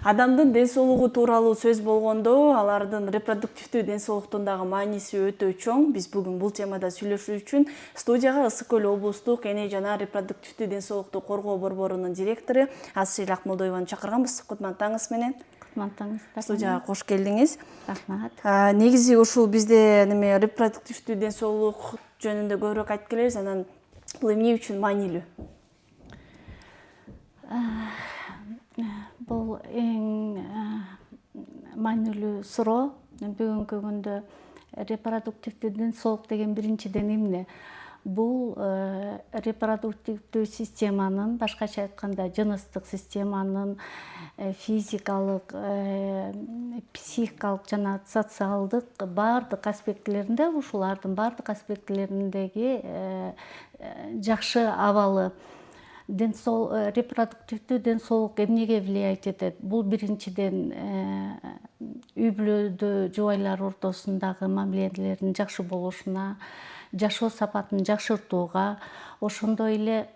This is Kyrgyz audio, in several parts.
Адамдын ден соолугу тууралуу сөз болгондо, алардын репродуктивдүү ден соолуктун дагы мааниси өтө чоң. Биз бүгүн бул темада сүйлөшүү үчүн студияга Ысык Көл облустук эне жана репродуктивдүү ден соолукту коргоо борборунун директору Асыл Акмолдоеваны чакырганбыз. Кутмандатыңыз менен. Кутмандатыңыз. Студияга кош келдиңиз. Рахмат. Негизи ушул бизде репродуктивдүү ден соолук жөнүндө көбүрөөк айтып келебиз. Анан бул эмне үчүн маанилүү? Бул эң маанилүү суроо. Бүгүнкү күндө репродуктивдүү ден соолук деген биринчиден эмне? Бул репродуктивдүү системанын, башкача айтканда жыныстык системанын физикалык, психикалык жана социалдык баардык аспектилеринде, ушулардын баардык аспектилериндеги жакшы абалы. Репродуктивдүү ден соолук эмнеге влиять этет? Бул биринчиден үй бүлөдө жубайлар ортосундагы мамилелердин жакшы болушуна, жашоо сапатын жакшыртууга, ошондой эле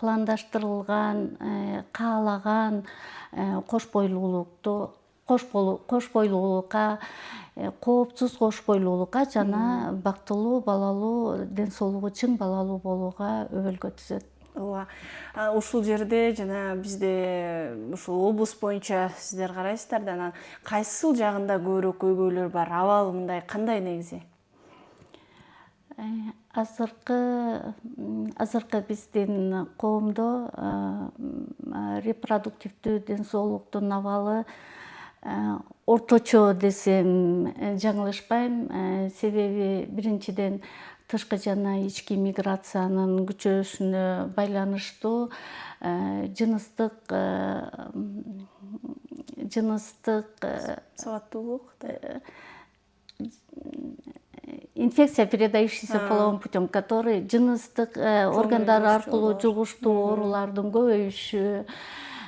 пландаштырылган, каалаган кош бойлуулукка, коопсуз кош бойлуулукка жана бактылуу, балалуу, ден соолугу чың балалуу болууга өбөлгө түзөт. Ооба. Ушул жерде жана бизде ушул облус боюнча сиздер карайсыздар да, анан кайсыл жагында көбүрөөк көйгөйлөр бар? Абал мындай кандай негизи? Азыркы биздин коомдо репродуктивдүү ден соолуктун абалы орточо десем жаңылышпайм. Себеби биринчиден тышкы жана ички миграциянын күчөшүнө байланыштуу жыныстык Сабаттуулук, инфекция, передающийся половым путем, который жыныстык органдар аркылуу жугуштуу оорулардын көбөйүшү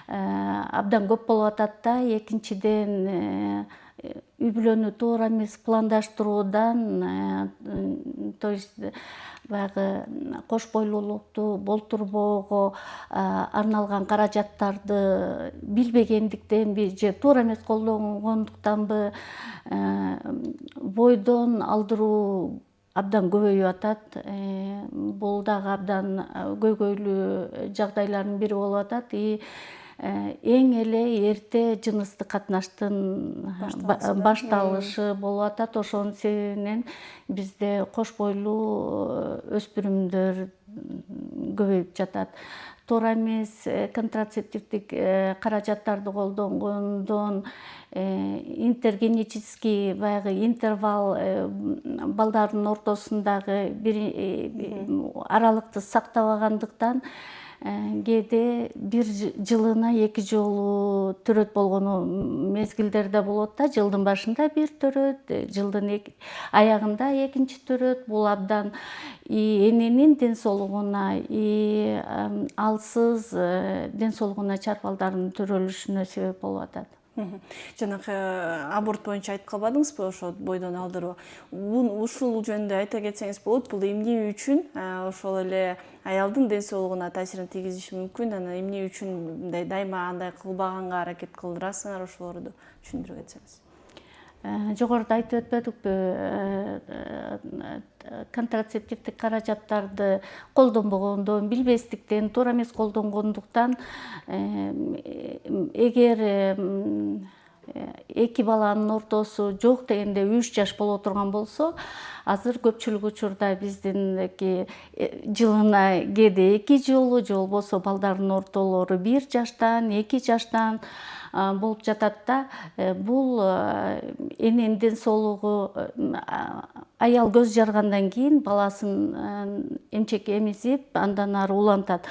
абдан көп болуп атат да. Экинчиден үй бүлөнү туура эмес пландаштыруудан, то есть баягы кош бойлуулукту болтурбоого арналган каражаттарды билбегендиктенби же туура эмес колдонгондуктанбы бойдон алдыруу абдан көбөйүп атат. Бул дагы абдан көйгөйлүү жагдайлардын бири болуп атат. Эң эле эрте жыныстык катнаштын башталышы болуп атат. Ошонун себебинен бизде кош бойлуу өспүрүмдөр көбөйүп жатат. Туура эмес контрацептивдик каражаттарды колдонгондон интергенетический баягы интервал балдардын ортосундагы бир аралыкты сактабагандыктан кээде бир жылына 2 жолу төрөт болгону мезгилдер да болот да. Жылдын башында бир төрөт, жылдын аягында экинчи төрөт. Бул абдан эненин ден соолугуна, алсыз ден соолугу начар балдардын төрөлүшүнө себеп болуп атат. Жанакы аборт боюнча айтып калбадыңызбы, ошо бойдон алдыруу? Ушул жөнүндө айта кетсеңиз болот. Бул эмне үчүн ошол эле аялдын ден соолугуна таасирин тийгизиши мүмкүн? Анан эмне үчүн мындай дайыма андай кылбаганга аракет кылдырасыңар? Ошолорду түшүндүрүп кетсеңиз. Жогоруда айтып өтпөдүкпү? Контрацептивдик каражаттарды колдонбогондон, билбестиктен, туура эмес колдонгондуктан эгер эки баланын ортосу жок дегенде 3 жаш боло турган болсо, азыр көпчүлүк учурда биздинки жылына кээде 2 жолу же болбосо балдардын ортолору 1 жаштан, 2 жаштан болуп жатат да. Бул эненин ден соолугу аял көз жаргандан кийин баласын эмчек эмизип, андан ары улантат.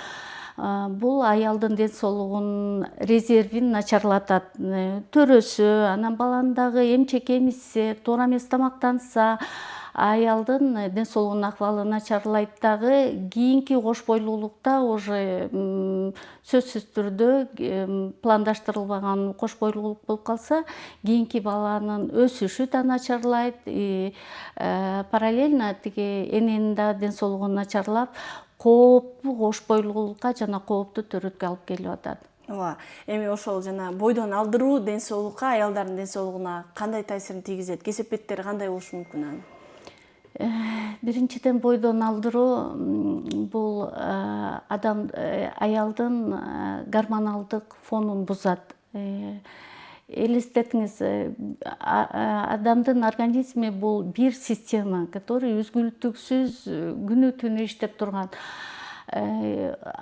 Бул аялдын ден соолугунун резервин начарлатат. Төрөсө, анан баланы дагы эмчек эмизсе, туура эмес тамактанса, аялдын ден соолугунун акыбалы начарлайт дагы. Кийинки кош бойлуулукта уже сөзсүз түрдө пландаштырылбаган кош бойлуулук болуп калса, кийинки баланын өсүшү да начарлайт. Параллельно тиги эненин да ден соолугу начарлап, кооптуу кош бойлуулукка жана кооптуу төрөткө алып келип атат. Ооба. Эми ошол жана бойдон алдыруу ден соолукка, аялдардын ден соолугуна кандай таасирин тийгизет? Кесепеттери кандай болушу мүмкүн анын? Биринчиден бойдон алдыруу бул аялдын гормоналдык фонун бузат. Элестетиңиз, адамдын организми бул бир система, который үзгүлтүксүз күнү түнү иштеп турган.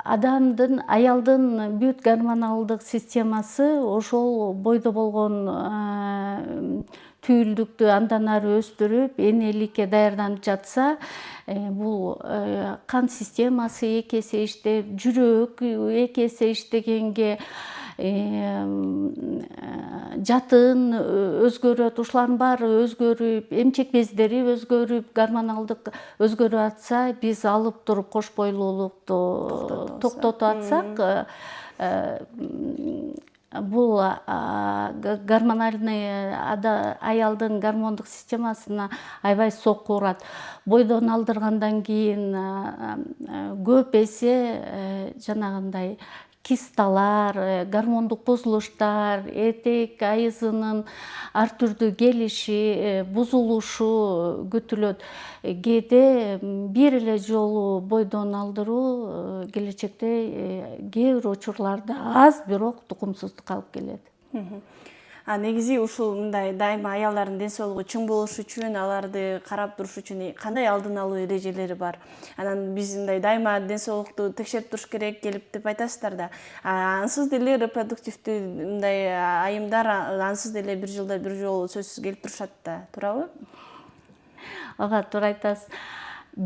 Аялдын бүт гормоналдык системасы ошол бойдо болгон түйүлдүктү андан ары өстүрүп, энеликке даярданып жатса, бул кан системасы эки эсе иштеп, жүрөк эки эсе иштегенге, жатын өзгөрөт, ушулардын баары өзгөрүп, эмчек бездери өзгөрүп, гормоналдык өзгөрүп атса, биз алып туруп кош бойлуулукту токтотуп атсак, бул гормональный аялдын гормондук системасына аябай сокку урат. Бойдон алдыргандан кийин көп эсе жанагындай кисталар, гормондук бузулуштар, этек айызынын ар түрдүү келиши, бузулушу күтүлөт. Кээде бир эле жолу бойдон алдыруу келечекте кээ бир учурларда аз, бирок тукумсуздукка алып келет. Негизи ушул мындай дайыма аялдардын ден соолугу чың болуш үчүн, аларды карап туруш үчүн кандай алдын алуу эрежелери бар? Анан биз мындай дайыма ден соолукту текшерип туруш керек келип деп айтасыздар да. Ансыз деле репродуктивдүү мындай айымдар ансыз деле бир жылда бир жолу сөзсүз келип турушат да, туурабы? Ага, туура айтасыз.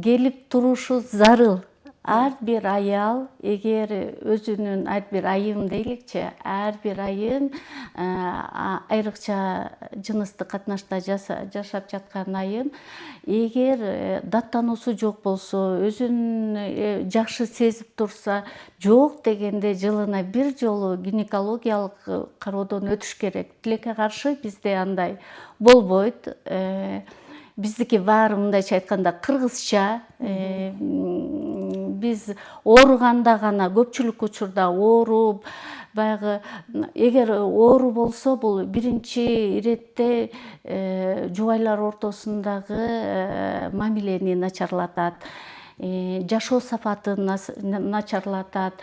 Келип турушу зарыл. Ар бир аял, эгер өзүнүн ар бир айым дейликчи, ар бир айым айрыкча жыныстык катнашта жашап жаткан айым, эгер даттануусу жок болсо, өзүн жакшы сезип турса, жок дегенде жылына бир жолу гинекологиялык кароодон өтүш керек. Тилекке каршы бизде андай болбойт. Биздики баары мындайча айтканда кыргызча. Биз ооруганда гана, көпчүлүк учурда ооруп, баягы эгер оору болсо, бул биринчи иретте жубайлар ортосундагы мамилени начарлатат, жашоо сапатын начарлатат,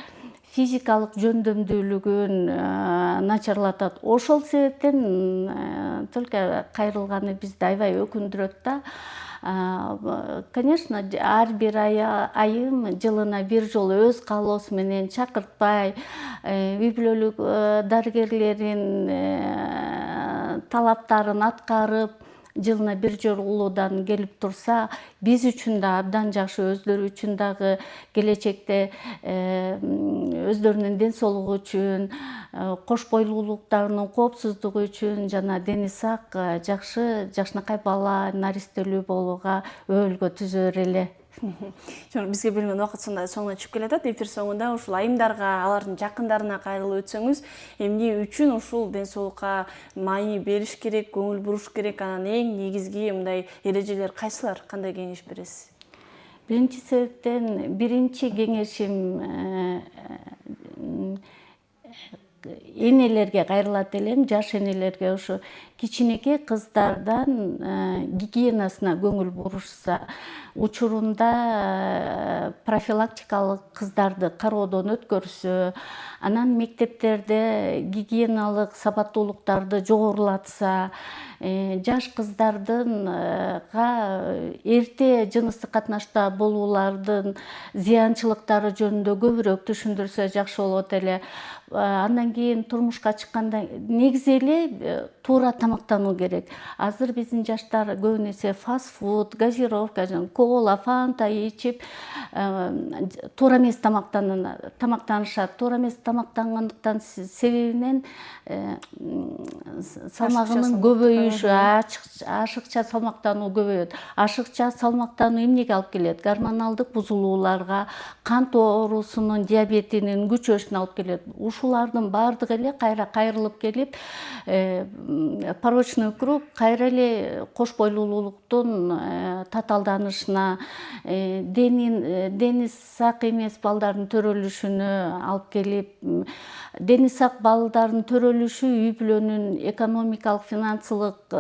физикалык жөндөмдүүлүгүн начарлатат. Ошол себептен только кайрылганы бизди аябай өкүндүрөт да. Конечно, ар бир айым жылына бир жолу өз каалоосу менен чакыртпай, үй бүлөлүк дарыгерлердин талаптарын аткарып, жылына бир жолудан келип турса, биз үчүн да абдан жакшы, өздөрү үчүн дагы келечекте өздөрүнүн ден соолугу үчүн, кош бойлуулуктарынын коопсуздугу үчүн жана дени сак, жакшы жакшынакай бала, наристелүү болууга өбөлгө түзөр эле. Бизге берилген убакыт соңуна чыгып келатат. Эфир соңунда ушул айымдарга, алардын жакындарына кайрылып өтсөңүз, эмне үчүн ушул ден соолукка маани бериш керек, көңүл буруш керек, анан эң негизги мындай эрежелер кайсылар? Кандай кеңеш бересиз? Биринчи себептен биринчи кеңешим энелерге кайрылат элем, жаш энелерге. Ушу кичинекей кыздардан гигиенасына көңүл бурушса, учурунда профилактикалык кыздарды кароодон өткөрсө, анан мектептерде гигиеналык сабаттуулуктарды жогорулатса, жаш кыздардынга эрте жыныстык катнашта болуулардын зыянчылыктары жөнүндө көбүрөөк түшүндүрсө жакшы болот эле. Андан кийин турмушка чыкканда негизи эле туура тамактануу керек. Азыр биздин жаштар көбүн эсе фастфуд, газировка, кола, фанта ичип, туура эмес тамактанышат. Туура эмес тамактангандыктан себебинен салмагынын көбөйүшү, ашыкча салмактануу көбөйөт. Ашыкча салмактануу эмнеге алып келет? Гормоналдык бузулууларга, кант оорусунун, диабетинин күчөшүнө алып келет. Ушулардын баардыгы эле кайра кайрылып келип, порочный круг кайра эле кош бойлуулуктун татаалданышына, дени сак эмес балдардын төрөлүшүнө алып келип, дени сак балдардын төрөлүшү үй бүлөнүн экономикалык финансылык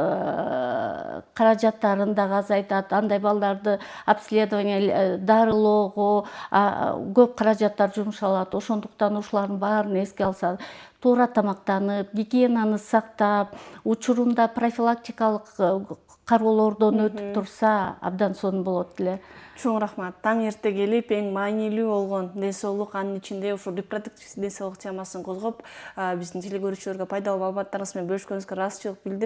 каражаттарын дагы азайтат. Андай балдарды обследование дарылоого көп каражаттар жумшалат. Ошондуктан ушулардын баарын эске алса, туура тамактанып, гигиенаны сактап, учурунда профилактикалык кароолордон өтүп турса, абдан сонун болот эле. Чоң рахмат. Таң эрте келип, эң маанилүү болгон ден соолук, анын ичинде ушул репродуктивдик ден соолук темасын козгоп, биздин телекөрүүчүлөргө пайдалуу маалыматтарыңыз менен бөлүшкөнүңүзгө ыраазычылык билдирем.